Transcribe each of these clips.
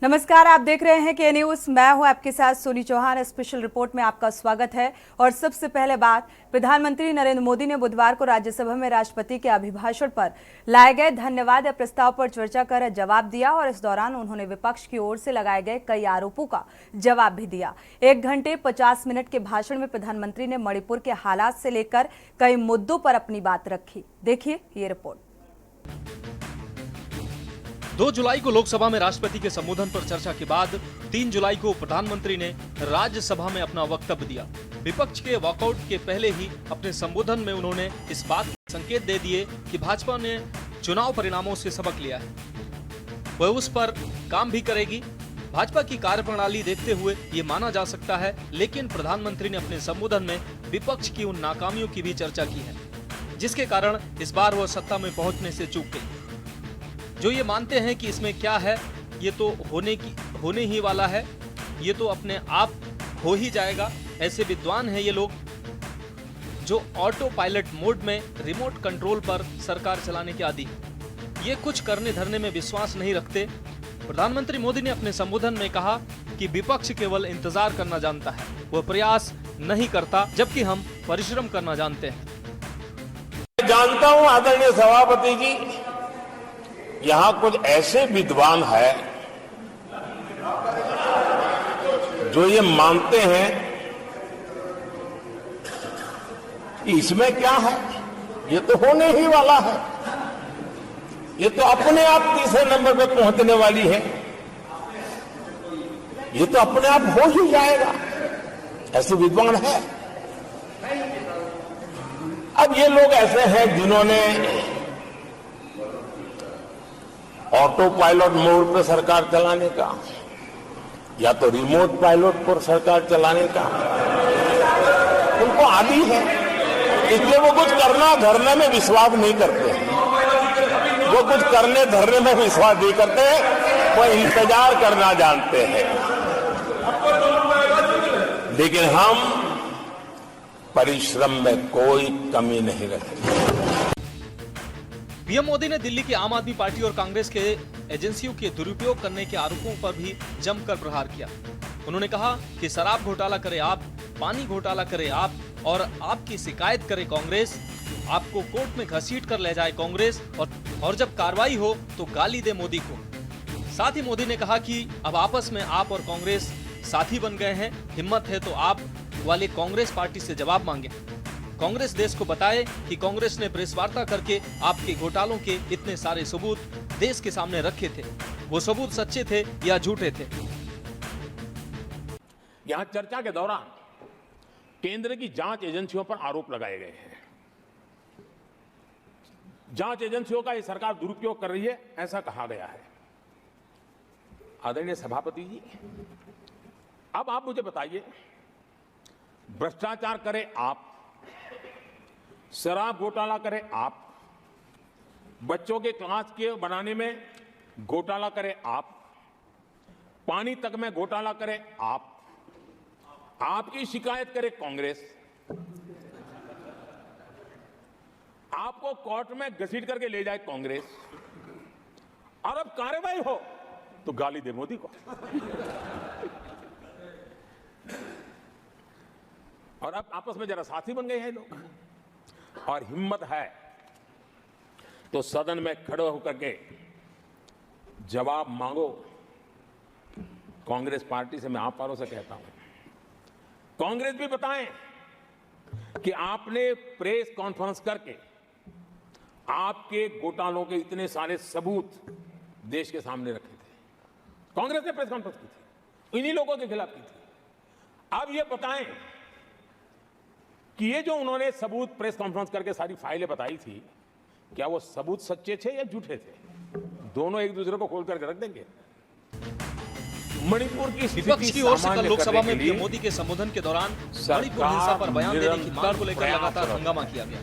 नमस्कार, आप देख रहे हैं के न्यूज। मैं हूं आपके साथ सोनी चौहान। स्पेशल रिपोर्ट में आपका स्वागत है। और सबसे पहले बात, प्रधानमंत्री नरेंद्र मोदी ने बुधवार को राज्यसभा में राष्ट्रपति के अभिभाषण पर लाए गए धन्यवाद प्रस्ताव पर चर्चा कर जवाब दिया और इस दौरान उन्होंने विपक्ष की ओर से लगाए गए कई आरोपों का जवाब भी दिया। 1 घंटे 50 मिनट के भाषण में प्रधानमंत्री ने मणिपुर के हालात से लेकर कई मुद्दों पर अपनी बात रखी। देखिए ये रिपोर्ट। 2 जुलाई को लोकसभा में राष्ट्रपति के संबोधन पर चर्चा के बाद 3 जुलाई को प्रधानमंत्री ने राज्यसभा में अपना वक्तव्य दिया। विपक्ष के वॉकआउट के पहले ही अपने संबोधन में उन्होंने इस बात के संकेत दे दिए कि भाजपा ने चुनाव परिणामों से सबक लिया है, वह उस पर काम भी करेगी। भाजपा की कार्यप्रणाली देखते हुए ये माना जा सकता है, लेकिन प्रधानमंत्री ने अपने संबोधन में विपक्ष की उन नाकामियों की भी चर्चा की है, जिसके कारण इस बार वह सत्ता में पहुंचने से चूक गई। जो ये मानते हैं कि इसमें क्या है, ये तो होने ही वाला है, ये तो अपने आप हो ही जाएगा, ऐसे विद्वान हैं ये लोग जो ऑटो पायलट मोड में रिमोट कंट्रोल पर सरकार चलाने के आदी हैं। ये कुछ करने धरने में विश्वास नहीं रखते। प्रधानमंत्री मोदी ने अपने संबोधन में कहा कि विपक्ष केवल इंतजार करना जानता है, वह प्रयास नहीं करता, जबकि हम परिश्रम करना जानते हैं। जानता हूं आदरणीय सभापति जी, यहां कुछ ऐसे विद्वान हैं जो ये मानते हैं कि इसमें क्या है, ये तो होने ही वाला है, ये तो अपने आप तीसरे नंबर पे पहुंचने वाली है, ये तो अपने आप हो ही जाएगा, ऐसे विद्वान है। अब ये लोग ऐसे हैं जिन्होंने ऑटो पायलट मोड पर सरकार चलाने का या तो रिमोट पायलट पर सरकार चलाने का उनको आदी है, इसलिए वो कुछ करना धरने में विश्वास नहीं करते हैं। वो कुछ करने धरने में विश्वास नहीं करते, वो इंतजार करना जानते हैं। लेकिन हम परिश्रम में कोई कमी नहीं रखेंगे। पीएम मोदी ने दिल्ली की आम आदमी पार्टी और कांग्रेस के एजेंसियों के दुरुपयोग करने के आरोपों पर भी जमकर प्रहार किया। उन्होंने कहा कि शराब घोटाला करे आप, पानी घोटाला करे आप और आपकी शिकायत करे कांग्रेस, आपको कोर्ट में घसीट कर ले जाए कांग्रेस और जब कार्रवाई हो तो गाली दे मोदी को। साथ ही मोदी ने कहा कि अब आपस में आप और कांग्रेस साथी बन गए हैं, हिम्मत है तो आप वाले कांग्रेस पार्टी से जवाब मांगे। कांग्रेस देश को बताए कि कांग्रेस ने प्रेस वार्ता करके आपके घोटालों के इतने सारे सबूत देश के सामने रखे थे, वो सबूत सच्चे थे या झूठे थे। यहां चर्चा के दौरान केंद्र की जांच एजेंसियों पर आरोप लगाए गए हैं। जांच एजेंसियों का ये सरकार दुरुपयोग कर रही है, ऐसा कहा गया है। आदरणीय सभापति जी, अब आप मुझे बताइए, भ्रष्टाचार करे आप, शराब घोटाला करे आप, बच्चों के क्लास के बनाने में घोटाला करे आप, पानी तक में घोटाला करे आप, आपकी शिकायत करे कांग्रेस, आपको कोर्ट में घसीट करके ले जाए कांग्रेस, और अब कार्रवाई हो तो गाली दे मोदी को। और अब आपस में जरा साथी बन गए हैं लोग, और हिम्मत है तो सदन में खड़े होकर के जवाब मांगो। कांग्रेस पार्टी से मैं आप पारों से कहता हूं, कांग्रेस भी बताएं कि आपने प्रेस कॉन्फ्रेंस करके आपके घोटालों के इतने सारे सबूत देश के सामने रखे थे। कांग्रेस ने प्रेस कॉन्फ्रेंस की थी, इन्हीं लोगों के खिलाफ की थी। अब ये बताएं कि ये जो उन्होंने सबूत प्रेस कॉन्फ्रेंस करके सारी फाइलें बताई थी, क्या वो सबूत सच्चे थे या झूठे थे? दोनों एक दूसरे को खोल करके रख देंगे। मणिपुर की विपक्ष की ओर से कल लोकसभा में पीएम मोदी के संबोधन के दौरान मणिपुर हिंसा पर बयान देने की मांग को लेकर लगातार हंगामा किया गया,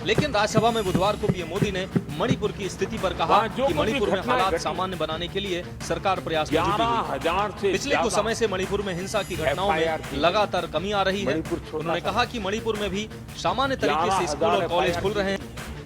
लेकिन राज्यसभा में बुधवार को पीएम मोदी ने मणिपुर की स्थिति पर कहा कि मणिपुर में हालात सामान्य बनाने के लिए सरकार प्रयास में जुटी हुई है। पिछले कुछ समय से मणिपुर में हिंसा की घटनाओं में लगातार कमी आ रही है। उन्होंने कहा कि मणिपुर में भी सामान्य तरीके से स्कूल और कॉलेज खुल रहे हैं।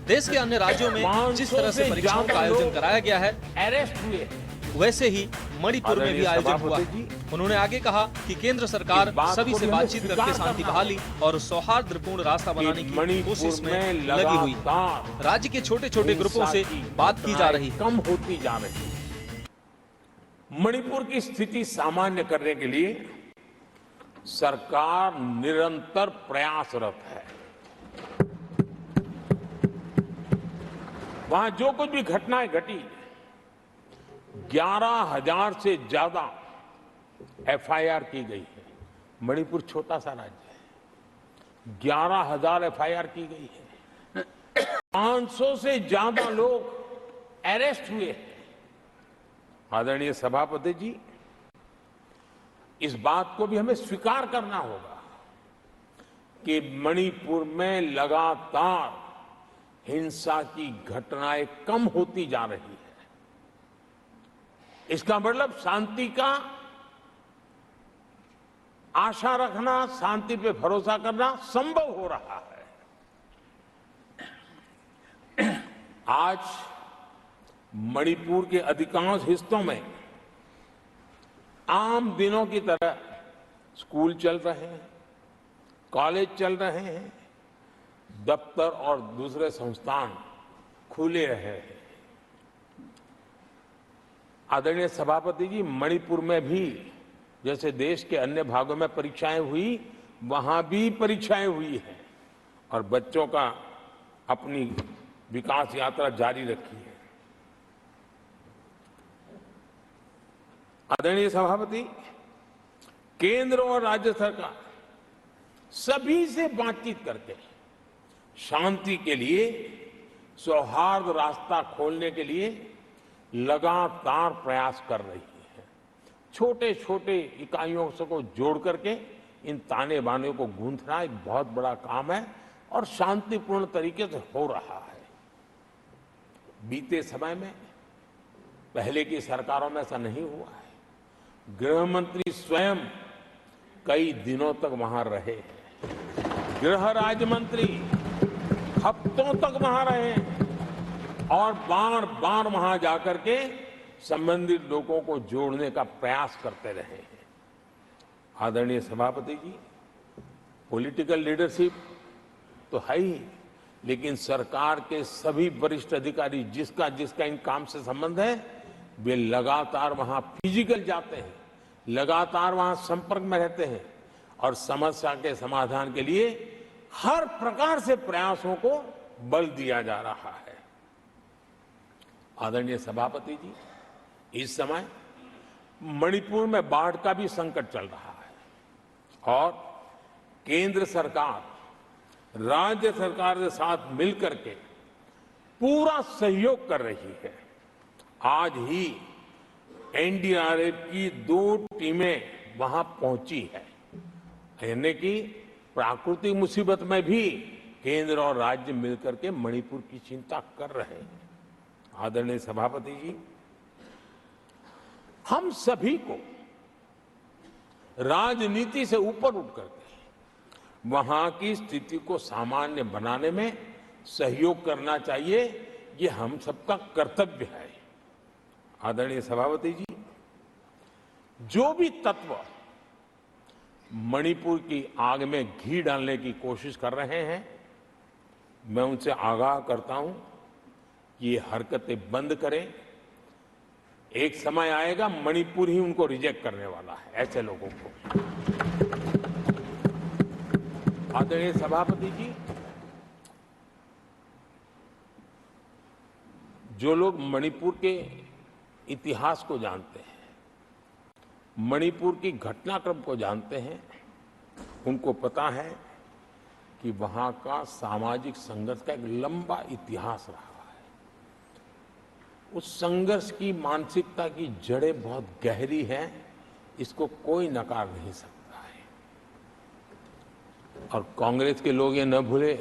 देश के अन्य राज्यों में जिस तरह से परीक्षाओं का आयोजन कराया गया है, अरेस्ट हुए, वैसे ही मणिपुर में भी आयोजन हुआ है। उन्होंने आगे कहा कि केंद्र सरकार सभी से बातचीत करके शांति बहाली और सौहार्दपूर्ण रास्ता बनाने की कोशिश में लगी हुई है। राज्य के छोटे छोटे ग्रुपों से बात की जा रही है। कम होती जा रही है। मणिपुर की स्थिति सामान्य करने के लिए सरकार निरंतर प्रयासरत है। वहां जो कुछ भी घटनाएं घटी, 11,000 से ज्यादा एफआईआर की गई है। मणिपुर छोटा सा राज्य है, 11,000 एफआईआर की गई है। 500 से ज्यादा लोग अरेस्ट हुए हैं। आदरणीय सभापति जी, इस बात को भी हमें स्वीकार करना होगा कि मणिपुर में लगातार हिंसा की घटनाएं कम होती जा रही है। इसका मतलब शांति का आशा रखना, शांति पे भरोसा करना संभव हो रहा है। आज मणिपुर के अधिकांश हिस्सों में आम दिनों की तरह स्कूल चल रहे हैं, कॉलेज चल रहे हैं, दफ्तर और दूसरे संस्थान खुले रहे हैं। आदरणीय सभापति जी, मणिपुर में भी जैसे देश के अन्य भागों में परीक्षाएं हुई, वहां भी परीक्षाएं हुई हैं और बच्चों का अपनी विकास यात्रा जारी रखी है। आदरणीय सभापति, केंद्र और राज्य सरकार सभी से बातचीत करके शांति के लिए, सौहार्द रास्ता खोलने के लिए लगातार प्रयास कर रही है। छोटे छोटे इकाइयों को जोड़ करके इन ताने बाने को गूंथना एक बहुत बड़ा काम है और शांतिपूर्ण तरीके से हो रहा है। बीते समय में पहले की सरकारों में ऐसा नहीं हुआ है। गृह मंत्री स्वयं कई दिनों तक वहां रहे हैं, गृह राज्य मंत्री हफ्तों तक वहां रहे और बार बार वहां जाकर के संबंधित लोगों को जोड़ने का प्रयास करते रहे हैं। आदरणीय सभापति जी, पॉलिटिकल लीडरशिप तो है ही, लेकिन सरकार के सभी वरिष्ठ अधिकारी जिसका जिसका इन काम से संबंध है, वे लगातार वहां फिजिकल जाते हैं, लगातार वहां संपर्क में रहते हैं और समस्या के समाधान के लिए हर प्रकार से प्रयासों को बल दिया जा रहा है। आदरणीय सभापति जी, इस समय मणिपुर में बाढ़ का भी संकट चल रहा है और केंद्र सरकार राज्य सरकार के साथ मिलकर के पूरा सहयोग कर रही है। आज ही एनडीआरएफ की 2 टीमें वहां पहुंची है, यानी कि प्राकृतिक मुसीबत में भी केंद्र और राज्य मिलकर के मणिपुर की चिंता कर रहे हैं। आदरणीय सभापति जी, हम सभी को राजनीति से ऊपर उठ करके वहां की स्थिति को सामान्य बनाने में सहयोग करना चाहिए। ये हम सबका कर्तव्य है। आदरणीय सभापति जी, जो भी तत्व मणिपुर की आग में घी डालने की कोशिश कर रहे हैं, मैं उनसे आगाह करता हूं कि ये हरकतें बंद करें। एक समय आएगा मणिपुर ही उनको रिजेक्ट करने वाला है, ऐसे लोगों को। आदरणीय सभापति जी, जो लोग मणिपुर के इतिहास को जानते हैं, मणिपुर की घटनाक्रम को जानते हैं, उनको पता है कि वहां का सामाजिक संघर्ष का एक लंबा इतिहास रहा है। उस संघर्ष की मानसिकता की जड़ें बहुत गहरी हैं, इसको कोई नकार नहीं सकता है। और कांग्रेस के लोग ये न भूले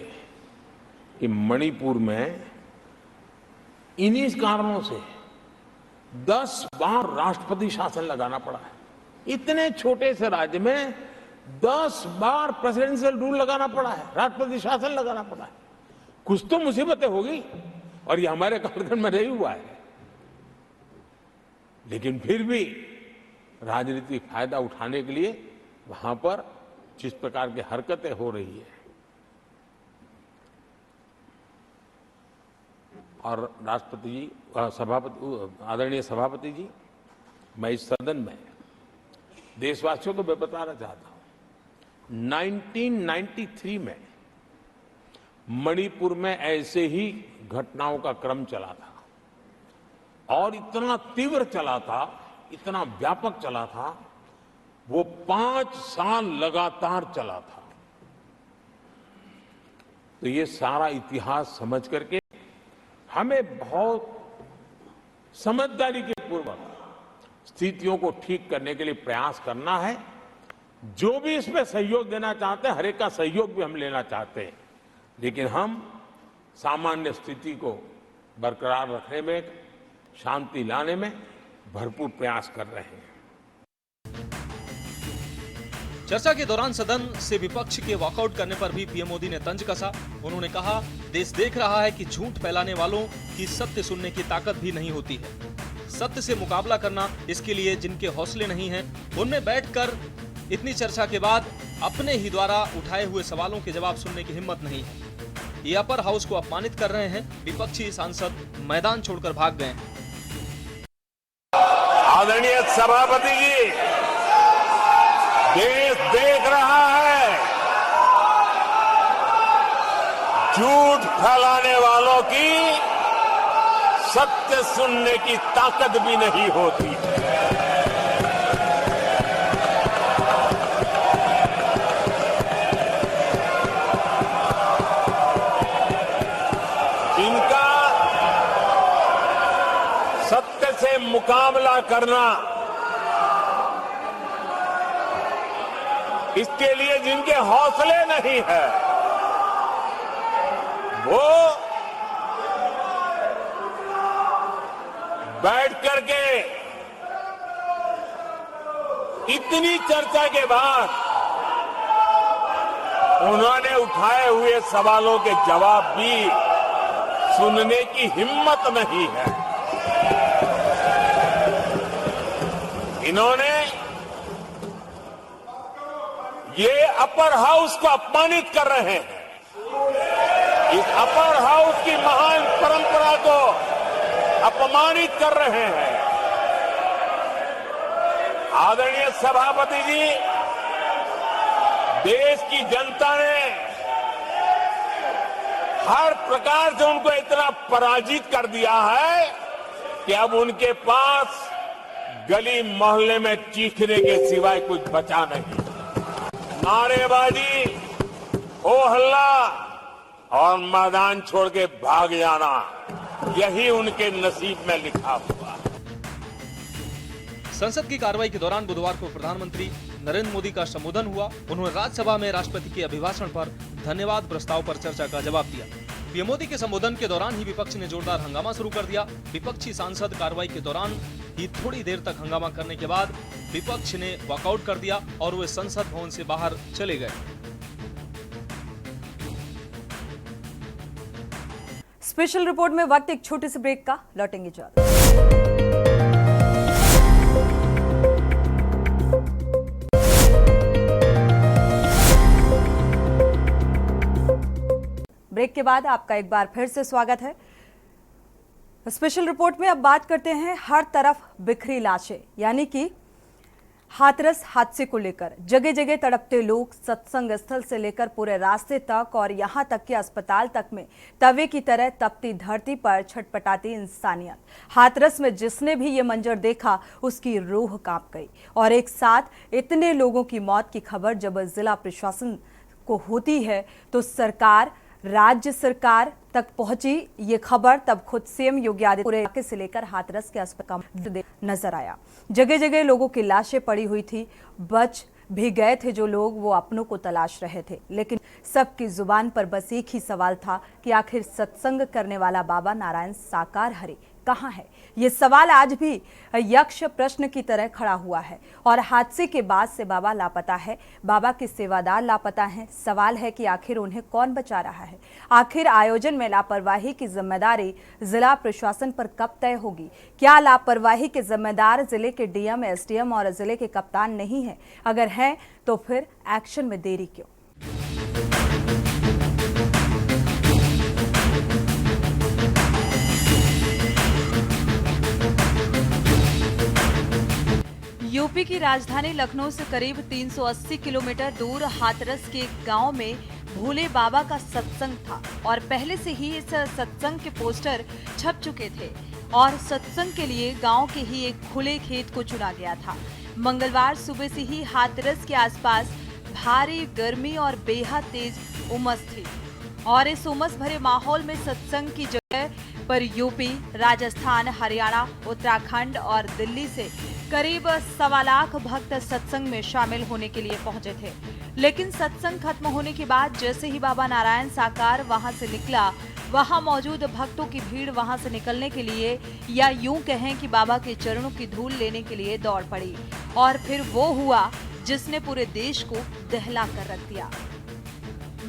कि मणिपुर में इन्हीं कारणों से 10 बार राष्ट्रपति शासन लगाना पड़ा है। इतने छोटे से राज्य में 10 बार प्रेसिडेंशियल रूल लगाना पड़ा है, राष्ट्रपति शासन लगाना पड़ा है। कुछ तो मुसीबतें होगी और ये हमारे कालखंड में नहीं हुआ है, लेकिन फिर भी राजनीतिक फायदा उठाने के लिए वहां पर जिस प्रकार की हरकतें हो रही है, और राष्ट्रपति जी, आदरणीय सभापति जी, मैं इस सदन में देशवासियों को मैं बताना चाहता हूं, 1993 में मणिपुर में ऐसे ही घटनाओं का क्रम चला था और इतना तीव्र चला था, इतना व्यापक चला था, वो 5 साल लगातार चला था। तो ये सारा इतिहास समझ करके हमें बहुत समझदारी के पूर्वक स्थितियों को ठीक करने के लिए प्रयास करना है। जो भी इसमें सहयोग देना चाहते हैं, हर एक का सहयोग भी हम लेना चाहते हैं, लेकिन हम सामान्य स्थिति को बरकरार रखने में, शांति लाने में भरपूर प्रयास कर रहे हैं। चर्चा के दौरान सदन से विपक्ष के वॉकआउट करने पर भी पीएम मोदी ने तंज कसा। उन्होंने कहा, देश देख रहा है कि झूठ फैलाने वालों की सत्य सुनने की ताकत भी नहीं होती है। सत्य से मुकाबला करना, इसके लिए जिनके हौसले नहीं हैं, उनमें बैठकर इतनी चर्चा के बाद अपने ही द्वारा उठाए हुए सवालों के जवाब सुनने की हिम्मत नहीं है। ये अपर हाउस को अपमानित कर रहे हैं। विपक्षी सांसद मैदान छोड़कर भाग गए हैं। आदरणीय सभापति जी, देश देख रहा है, झूठ फैलाने वालों की सत्य सुनने की ताकत भी नहीं होती। इनका सत्य से मुकाबला करना, इसके लिए जिनके हौसले नहीं है, वो बैठ करके इतनी चर्चा के बाद उन्होंने उठाए हुए सवालों के जवाब भी सुनने की हिम्मत नहीं है। इन्होंने ये अपर हाउस को अपमानित कर रहे हैं। इस अपर हाउस की महान परंपरा को अपमानित कर रहे हैं। आदरणीय सभापति जी, देश की जनता ने हर प्रकार से उनको इतना पराजित कर दिया है कि अब उनके पास गली मोहल्ले में चीखने के सिवाय कुछ बचा नहीं। नारेबाजी, हो हल्ला और मैदान छोड़ के भाग जाना, यही उनके नसीब में लिखा हुआ है। संसद की कार्रवाई के दौरान बुधवार को प्रधानमंत्री नरेंद्र मोदी का संबोधन हुआ। उन्होंने राज्यसभा में राष्ट्रपति के अभिभाषण पर धन्यवाद प्रस्ताव पर चर्चा का जवाब दिया। पीएम मोदी के संबोधन के दौरान ही विपक्ष ने जोरदार हंगामा शुरू कर दिया। विपक्षी सांसद कार्रवाई के दौरान ही थोड़ी देर तक हंगामा करने के बाद विपक्ष ने वॉकआउट कर दिया और वे संसद भवन से बाहर चले गए। स्पेशल रिपोर्ट में वक्त एक छोटे से ब्रेक का, लौटेंगे जल्द। ब्रेक के बाद आपका एक बार फिर से स्वागत है। स्पेशल रिपोर्ट में अब बात करते हैं हर तरफ बिखरी लाशें, यानी कि हाथरस हादसे को लेकर जगह जगह तड़पते लोग, सत्संग स्थल से लेकर पूरे रास्ते तक और यहां तक कि अस्पताल तक में तवे की तरह तपती धरती पर छटपटाती इंसानियत। हाथरस में जिसने भी ये मंजर देखा उसकी रूह कांप गई और एक साथ इतने लोगों की मौत की खबर जब जिला प्रशासन को होती है तो सरकार, राज्य सरकार तक पहुंची ये खबर तब खुद सीएम योगी आदित्यनाथ पूरे इलाके से लेकर हाथरस के अस्पताल नजर आया। जगह जगह लोगों की लाशें पड़ी हुई थी। बच भी गए थे जो लोग, वो अपनों को तलाश रहे थे, लेकिन सबकी जुबान पर बस एक ही सवाल था कि आखिर सत्संग करने वाला बाबा नारायण साकार हरि कहाँ है? ये सवाल आज भी यक्ष प्रश्न की तरह खड़ा हुआ है। और हादसे के बाद से बाबा लापता है, बाबा के सेवादार लापता हैं। सवाल है कि आखिर उन्हें कौन बचा रहा है? आखिर आयोजन में लापरवाही की जिम्मेदारी जिला प्रशासन पर कब तय होगी? क्या लापरवाही के जिम्मेदार जिले के डीएम, एसडीएम और जिले के कप्तान नहीं है? अगर हैं तो फिर एक्शन में देरी क्यों? यूपी की राजधानी लखनऊ से करीब 380 किलोमीटर दूर हाथरस के गांव में भोले बाबा का सत्संग था और पहले से ही इस सत्संग के पोस्टर छप चुके थे और सत्संग के लिए गांव के ही एक खुले खेत को चुना गया था। मंगलवार सुबह से ही हाथरस के आसपास भारी गर्मी और बेहद तेज उमस थी और इस उमस भरे माहौल में सत्संग की जगह पर यूपी, राजस्थान, हरियाणा, उत्तराखंड और दिल्ली से करीब 1.25 लाख भक्त सत्संग में शामिल होने के लिए पहुंचे थे। लेकिन सत्संग खत्म होने के बाद जैसे ही बाबा नारायण साकार वहां से निकला, वहां मौजूद भक्तों की भीड़ वहां से निकलने के लिए या यूं कहें कि बाबा के चरणों की धूल लेने के लिए दौड़ पड़ी। और फिर वो हुआ जिसने पूरे देश को दहला कर रख दिया।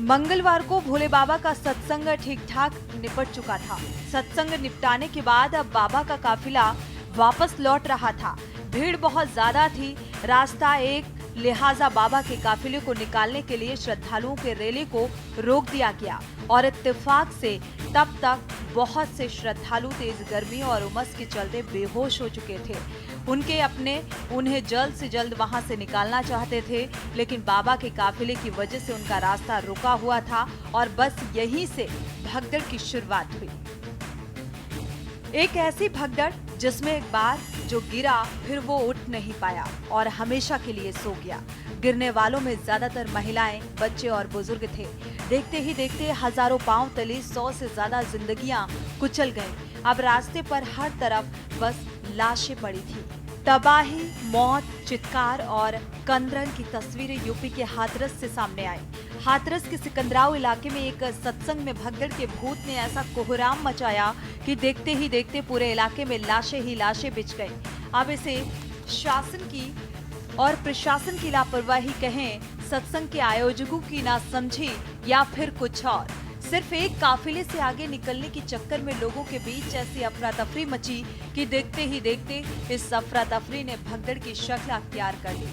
मंगलवार को भोले बाबा का सत्संग ठीक ठाक निपट चुका था। सत्संग निपटाने के बाद अब बाबा का काफिला वापस लौट रहा था। भीड़ बहुत ज्यादा थी, रास्ता एक, लिहाजा बाबा के काफिले को निकालने के लिए श्रद्धालुओं के रैली को रोक दिया गया और इत्तेफाक से तब तक बहुत से श्रद्धालु तेज गर्मी और उमस के चलते बेहोश हो चुके थे। उन्हें जल्द से जल्द वहां से निकालना चाहते थे, लेकिन बाबा के काफिले की वजह से उनका रास्ता रुका हुआ था और बस यहीं से भगदड़ की शुरुआत हुई। एक ऐसी भगदड़ जिसमें एक बार जो गिरा फिर वो उठ नहीं पाया और हमेशा के लिए सो गया। गिरने वालों में ज्यादातर महिलाएं, बच्चे और बुजुर्ग थे। देखते ही देखते हजारों पांव तले 100 से ज्यादा जिंदगियां कुचल गईं। अब रास्ते पर हर तरफ बस लाशें पड़ी थी। तबाही, मौत, चित्कार और कंदरन की तस्वीरें यूपी के हाथरस से सामने आई। हाथरस के सिकंदराव इलाके में एक सत्संग में भगदड़ के भूत ने ऐसा कोहराम मचाया कि देखते ही देखते पूरे इलाके में लाशें ही लाशें बिछ गईं। अब इसे शासन की और प्रशासन की लापरवाही कहें, सत्संग के आयोजकों की नासमझी या फिर कुछ और। सिर्फ एक काफिले से आगे निकलने के चक्कर में लोगों के बीच ऐसी अफरा तफरी मची कि देखते ही देखते इस अफरा तफरी ने भगदड़ की शक्ल अख्तियार कर ली।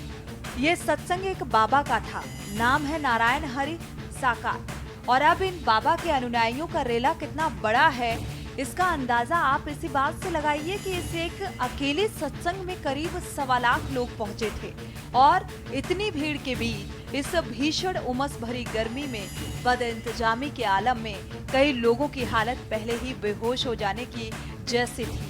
ये सत्संग एक बाबा का था, नाम है नारायण हरि साकार। और अब इन बाबा के अनुयायियों का रेला कितना बड़ा है, इसका अंदाजा आप इसी बात से लगाइए कि इस एक अकेले सत्संग में करीब 1.25 लाख लोग पहुंचे थे और इतनी भीड़ के बीच इस भीषण उमस भरी गर्मी में बदइंतजामी के आलम में कई लोगों की हालत पहले ही बेहोश हो जाने की जैसी थी।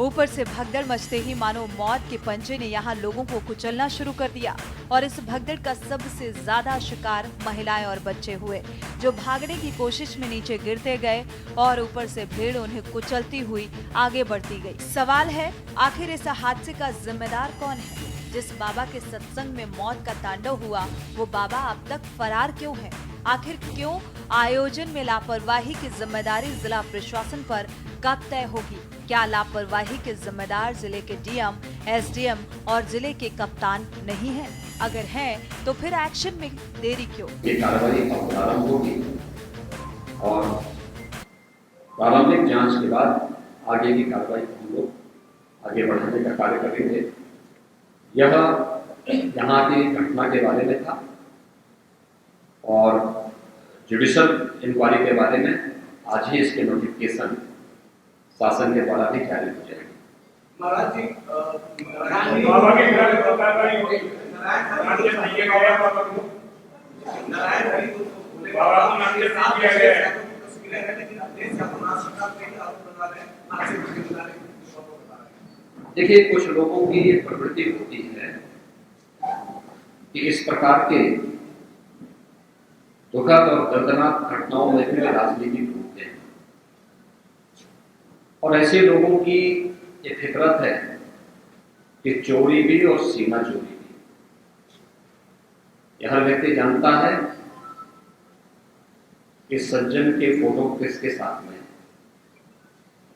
ऊपर से भगदड़ मचते ही मानो मौत के पंजे ने यहाँ लोगों को कुचलना शुरू कर दिया और इस भगदड़ का सबसे ज्यादा शिकार महिलाएं और बच्चे हुए, जो भागने की कोशिश में नीचे गिरते गए और ऊपर से भीड़ उन्हें कुचलती हुई आगे बढ़ती गई। सवाल है, आखिर इस हादसे का जिम्मेदार कौन है? जिस बाबा के सत्संग में मौत का तांडव हुआ, वो बाबा अब तक फरार क्यों है? आखिर क्यों आयोजन में लापरवाही की जिम्मेदारी जिला प्रशासन पर कब तय होगी? क्या लापरवाही के जिम्मेदार जिले के डीएम, एसडीएम और जिले के कप्तान नहीं हैं? अगर हैं, तो फिर एक्शन में देरी क्यों? ये कार्रवाई अब प्रारंभ होगी और प्रारंभिक जांच के बाद आगे की कार्रवाई हम लोग आगे बढ़ाने का कार्य करेंगे। यह यहाँ की घटना के बारे में था और जुडिशल इंक्वायरी के बारे में आज ही इसके नोटिफिकेशन शासन के द्वारा भी जारी हो जाएगी। महाराज जी, देखिए, कुछ लोगों की ये प्रवृत्ति होती है कि इस प्रकार के दुखद और दर्दनाक घटनाओं में भी राजनीति ढूंढते हैं और ऐसे लोगों की ये फितरत है कि चोरी भी और सीना चोरी भी। यह हर व्यक्ति जानता है कि सज्जन के फोटो किसके साथ में है।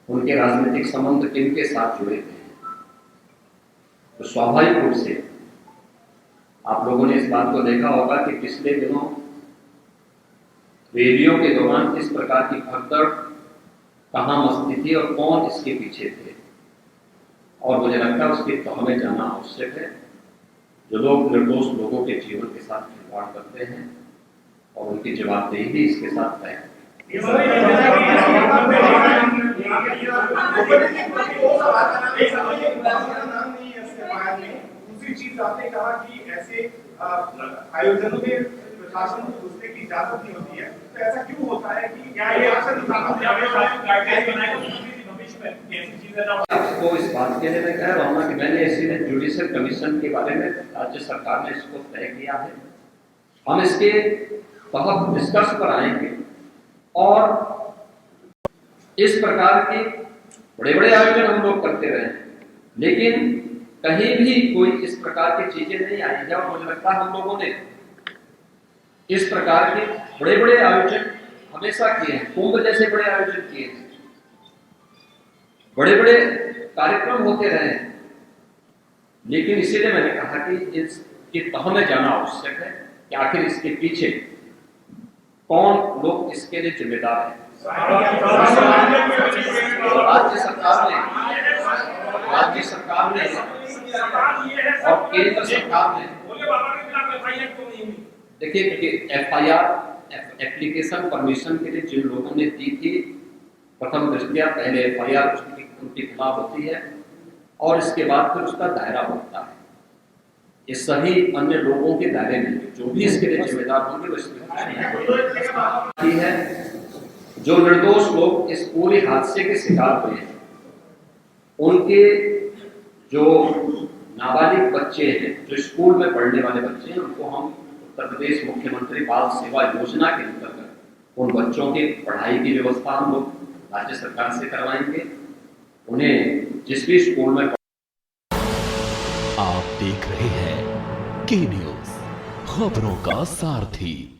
उनके राजनीतिक संबंध किनके साथ जुड़े थे, तो स्वाभाविक रूप से आप लोगों ने इस बात को देखा होगा कि पिछले दिनों रैलियों के दौरान किस प्रकार की भगदड़ कहां मस्ती थी और कौन इसके पीछे थे। और मुझे लगता है उसकी तह में जाना आवश्यक है। जो लोग निर्दोष लोगों के जीवन के साथ खिलवाड़ करते हैं और उनकी जवाबदेही भी इसके साथ तय है। दूसरी चीज आपने कहा कि ऐसे आयोजनों में प्रशासन को घुसने की इजाजत नहीं होती है, तो ऐसा क्यों होता है कि क्या ये आपको इस बात के लिए मैं कह रहा हूँ कि मैंने इसीलिए जुडिशियल कमीशन के बारे में राज्य सरकार ने इसको तय किया है। हम इसके बहुत निष्कर्ष पर आएंगे और इस प्रकार के बड़े बड़े आयोजन हम लोग करते रहे, लेकिन कहीं भी कोई इस प्रकार की चीजें नहीं आई है। और मुझे लगता है हम लोगों ने इस प्रकार के बड़े बड़े आयोजन हमेशा किए हैं, कुंभ जैसे बड़े आयोजन किए हैं, बड़े बड़े कार्यक्रम होते रहे हैं, लेकिन इसीलिए मैंने कहा कि इसकी तह में जाना आवश्यक है कि आखिर इसके पीछे कौन लोग इसके लिए जिम्मेदार हैं। राज्य सरकार ने और केंद्र सरकार ने देखिए कि FIR एप्लीकेशन परमिशन के लिए जिन लोगों ने दी थी, प्रथम दृष्टया पहले FIR उनके खिलाफ होती है और इसके बाद फिर उसका दायरा होता है। ये सभी अन्य लोगों के दायरे में जो भी इसके लिए जिम्मेदार होंगे वो इसमें है। जो निर्दोष लोग इस पूरे हादसे के शिकार हुए हैं, उनके जो नाबालिग बच्चे हैं, जो स्कूल में पढ़ने वाले बच्चे हैं, उनको हम उत्तर प्रदेश मुख्यमंत्री बाल सेवा योजना के अंतर्गत उन बच्चों की पढ़ाई की व्यवस्था हम लोग राज्य सरकार से करवाएंगे। उन्हें जिस भी स्कूल में आप देख रहे हैं के न्यूज़, खबरों का सारथी।